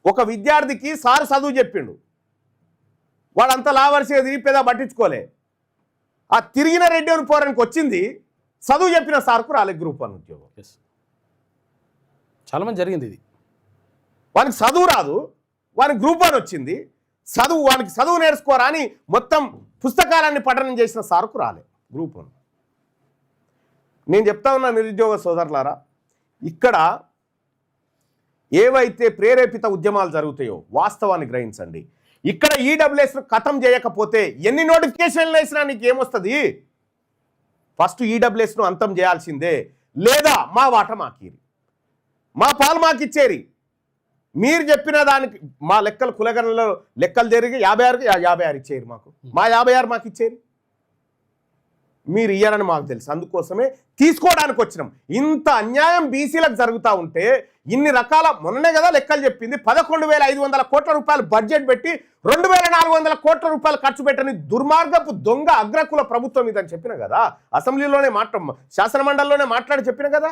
ఒక విద్యార్థికి సారు చదువు చెప్పిండు, వాడంతా లావర్సిగా తిరిగి పెద్ద పట్టించుకోలే. ఆ తిరిగిన రెడ్డి అని పోరానికి వచ్చింది, చదువు చెప్పిన సార్కు రాలే గ్రూప్ 1 ఉద్యోగం. చాలా మంది జరిగింది ఇది. వానికి చదువు రాదు, వానికి గ్రూప్ 1 వచ్చింది, వానికి చదువు నేర్చుకోరా అని మొత్తం పుస్తకాలన్నీ పఠనం చేసిన సార్కు రాలే గ్రూప్ 1. నేను చెప్తా ఉన్నా నిరుద్యోగ సోదరులారా, ఇక్కడ ఏవైతే ప్రేరేపిత ఉద్యమాలు జరుగుతాయో వాస్తవాన్ని గ్రహించండి. ఇక్కడ ఈడబ్ల్యూఎస్ను ఖతం చేయకపోతే ఎన్ని నోటిఫికేషన్లు వేసినా నీకు ఏమొస్తుంది? ఫస్ట్ ఈడబ్ల్యూఎస్ను అంతం చేయాల్సిందే, లేదా మా వాట మాకిరి, మా పాలు మాకు ఇచ్చేరి. మీరు చెప్పిన దానికి మా లెక్కలు కులగణలో లెక్కలు జరిగి 56 ఇచ్చేరి మాకు, మా 56 మాకు ఇచ్చేరి. మీరు ఇయ్యారని మాకు తెలుసు, అందుకోసమే తీసుకోవడానికి వచ్చినాం. ఇంత అన్యాయం బీసీలకు జరుగుతూ ఉంటే ఇన్ని రకాల, మొన్ననే కదా లెక్కలు చెప్పింది, 11,500 కోట్ల రూపాయలు బడ్జెట్ పెట్టి 2,400 కోట్ల రూపాయలు ఖర్చు పెట్టని దుర్మార్గపు దొంగ అగ్రకుల ప్రభుత్వం ఇదని చెప్పిన కదా, అసెంబ్లీలోనే శాసన మండలిలోనే మాట్లాడి చెప్పిన కదా.